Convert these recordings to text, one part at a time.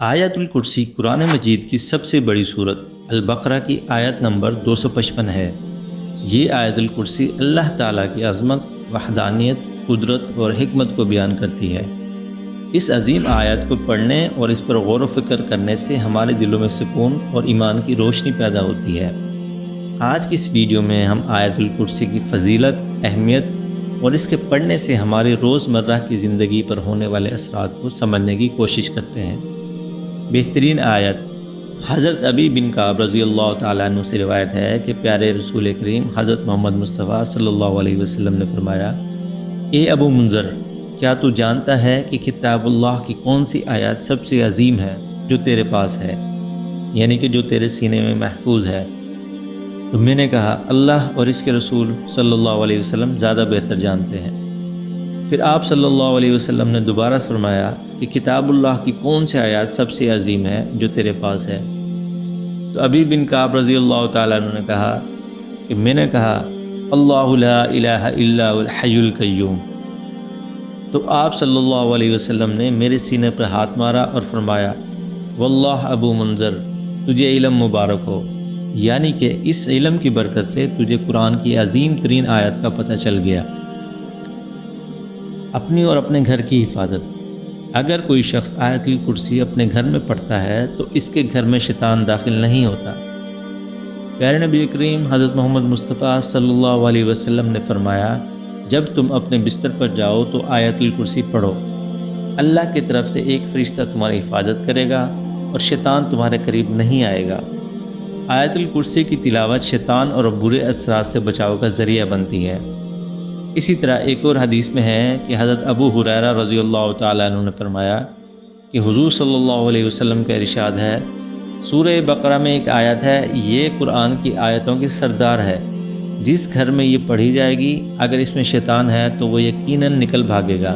آیت الکرسی قرآن مجید کی سب سے بڑی صورت البقرہ کی آیت نمبر 255 ہے۔ یہ آیت الکرسی اللہ تعالیٰ کی عظمت، وحدانیت، قدرت اور حکمت کو بیان کرتی ہے۔ اس عظیم آیت کو پڑھنے اور اس پر غور و فکر کرنے سے ہمارے دلوں میں سکون اور ایمان کی روشنی پیدا ہوتی ہے۔ آج کی اس ویڈیو میں ہم آیت الکرسی کی فضیلت، اہمیت اور اس کے پڑھنے سے ہماری روزمرہ کی زندگی پر ہونے والے اثرات کو سمجھنے کی کوشش کرتے ہیں۔ بہترین آیت حضرت ابی بن کعب رضی اللہ تعالیٰ عنہ سے روایت ہے کہ پیارے رسول کریم حضرت محمد مصطفیٰ صلی اللہ علیہ وسلم نے فرمایا، اے ابو منذر، کیا تو جانتا ہے کہ کتاب اللہ کی کون سی آیت سب سے عظیم ہے جو تیرے پاس ہے، یعنی کہ جو تیرے سینے میں محفوظ ہے؟ تو میں نے کہا، اللہ اور اس کے رسول صلی اللہ علیہ وسلم زیادہ بہتر جانتے ہیں۔ پھر آپ صلی اللہ علیہ وسلم نے دوبارہ فرمایا کہ کتاب اللہ کی کون سی آیات سب سے عظیم ہے جو تیرے پاس ہے؟ تو ابی بن کعب رضی اللہ تعالیٰ عنہ نے کہا کہ میں نے کہا، اللہ لا الہ الا الحی القیوم۔ تو آپ صلی اللہ علیہ وسلم نے میرے سینے پر ہاتھ مارا اور فرمایا، واللہ ابو منذر، تجھے علم مبارک ہو، یعنی کہ اس علم کی برکت سے تجھے قرآن کی عظیم ترین آیت کا پتہ چل گیا۔ اپنی اور اپنے گھر کی حفاظت۔ اگر کوئی شخص آیت الکرسی اپنے گھر میں پڑھتا ہے تو اس کے گھر میں شیطان داخل نہیں ہوتا۔ پیارے نبی کریم حضرت محمد مصطفیٰ صلی اللہ علیہ وسلم نے فرمایا، جب تم اپنے بستر پر جاؤ تو آیت الکرسی پڑھو، اللہ کی طرف سے ایک فرشتہ تمہاری حفاظت کرے گا اور شیطان تمہارے قریب نہیں آئے گا۔ آیت الکرسی کی تلاوت شیطان اور برے اثرات سے بچاؤ کا ذریعہ بنتی ہے۔ اسی طرح ایک اور حدیث میں ہے کہ حضرت ابو ہریرہ رضی اللہ تعالیٰ عنہ نے فرمایا کہ حضور صلی اللہ علیہ وسلم کا ارشاد ہے، سورہ بقرہ میں ایک آیت ہے، یہ قرآن کی آیتوں کی سردار ہے، جس گھر میں یہ پڑھی جائے گی اگر اس میں شیطان ہے تو وہ یقیناً نکل بھاگے گا۔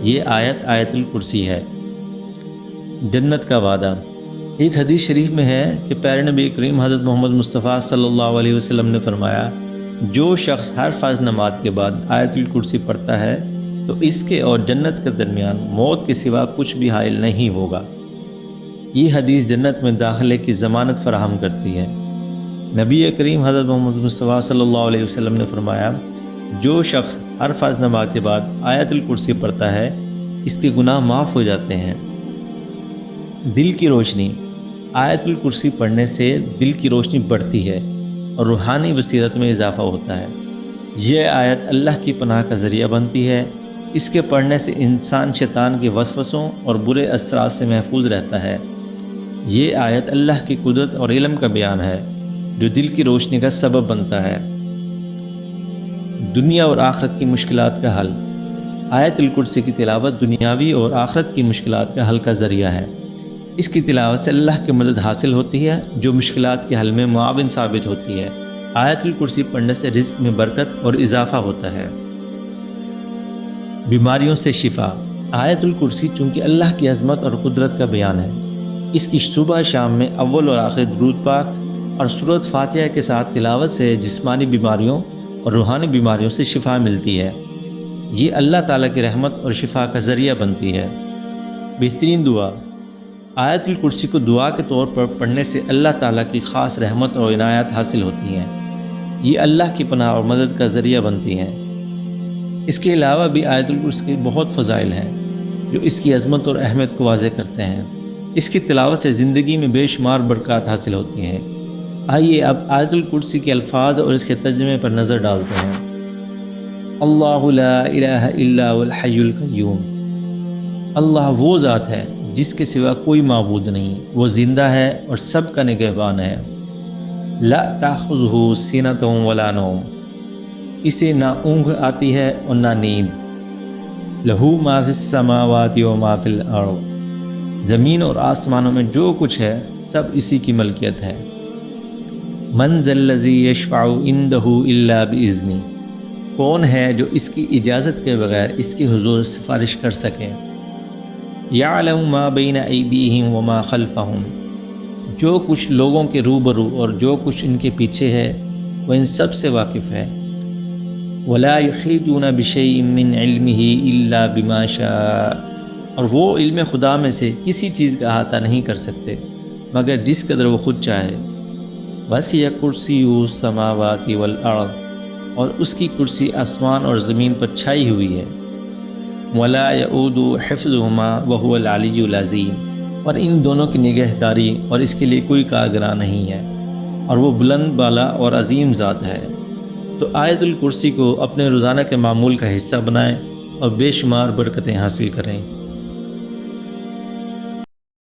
یہ آیت آیت الکرسی ہے۔ جنت کا وعدہ۔ ایک حدیث شریف میں ہے کہ پیارے نبی کریم حضرت محمد مصطفیٰ صلی اللہ علیہ وسلم نے فرمایا، جو شخص ہر فرض نماز کے بعد آیت الکرسی پڑھتا ہے تو اس کے اور جنت کے درمیان موت کے سوا کچھ بھی حائل نہیں ہوگا۔ یہ حدیث جنت میں داخلے کی ضمانت فراہم کرتی ہے۔ نبی کریم حضرت محمد مصطفیٰ صلی اللہ علیہ وسلم نے فرمایا، جو شخص ہر فرض نماز کے بعد آیت الکرسی پڑھتا ہے اس کے گناہ معاف ہو جاتے ہیں۔ دل کی روشنی۔ آیت الکرسی پڑھنے سے دل کی روشنی بڑھتی ہے اور روحانی بصیرت میں اضافہ ہوتا ہے۔ یہ آیت اللہ کی پناہ کا ذریعہ بنتی ہے۔ اس کے پڑھنے سے انسان شیطان کے وسوسوں اور برے اثرات سے محفوظ رہتا ہے۔ یہ آیت اللہ کی قدرت اور علم کا بیان ہے جو دل کی روشنی کا سبب بنتا ہے۔ دنیا اور آخرت کی مشکلات کا حل۔ آیت الکرسی کی تلاوت دنیاوی اور آخرت کی مشکلات کا حل کا ذریعہ ہے۔ اس کی تلاوت سے اللہ کی مدد حاصل ہوتی ہے جو مشکلات کے حل میں معاون ثابت ہوتی ہے۔ آیت الکرسی پڑھنے سے رزق میں برکت اور اضافہ ہوتا ہے۔ بیماریوں سے شفا۔ آیت الکرسی چونکہ اللہ کی عظمت اور قدرت کا بیان ہے، اس کی صبح شام میں اول اور آخر درود پاک اور سورۃ فاتحہ کے ساتھ تلاوت سے جسمانی بیماریوں اور روحانی بیماریوں سے شفا ملتی ہے۔ یہ اللہ تعالیٰ کی رحمت اور شفا کا ذریعہ بنتی ہے۔ بہترین دعا۔ آیت الکرسی کو دعا کے طور پر پڑھنے سے اللہ تعالیٰ کی خاص رحمت اور عنایات حاصل ہوتی ہیں۔ یہ اللہ کی پناہ اور مدد کا ذریعہ بنتی ہیں۔ اس کے علاوہ بھی آیت الکرسی کے بہت فضائل ہیں جو اس کی عظمت اور اہمیت کو واضح کرتے ہیں۔ اس کی تلاوت سے زندگی میں بے شمار برکات حاصل ہوتی ہیں۔ آئیے اب آیت الکرسی کے الفاظ اور اس کے ترجمے پر نظر ڈالتے ہیں۔ اللہ لا الہ الا الحی القیوم۔ اللہ وہ ذات ہے جس کے سوا کوئی معبود نہیں، وہ زندہ ہے اور سب کا نگہبان ہے۔ لا تأخذہ سنۃ ولا نوم، اسے نہ اونگ آتی ہے اور نہ نیند۔ لہ ما فی السماوات و ما فی الارض، زمین اور آسمانوں میں جو کچھ ہے سب اسی کی ملکیت ہے۔ من ذا الذی یشفع عندہ الا باذنہ، کون ہے جو اس کی اجازت کے بغیر اس کے حضور سفارش کر سکے۔ یعلم ما بین ایدیہم وما خلفہم، جو کچھ لوگوں کے روبرو اور جو کچھ ان کے پیچھے ہے وہ ان سب سے واقف ہے۔ ولا یحیطون بشیء من علمہ الا بما شاء، اور وہ علم خدا میں سے کسی چیز کا احاطہ نہیں کر سکتے مگر جس قدر وہ خود چاہے۔ وسع کرسی السماوات والارض، اور اس کی کرسی آسمان اور زمین پر چھائی ہوئی ہے۔ ولا یعود حفظہما وہو العلی العظیم، اور ان دونوں کی نگہداری اور اس کے لیے کوئی کارگراں نہیں ہے، اور وہ بلند بالا اور عظیم ذات ہے۔ تو آیت الکرسی کو اپنے روزانہ کے معمول کا حصہ بنائیں اور بے شمار برکتیں حاصل کریں۔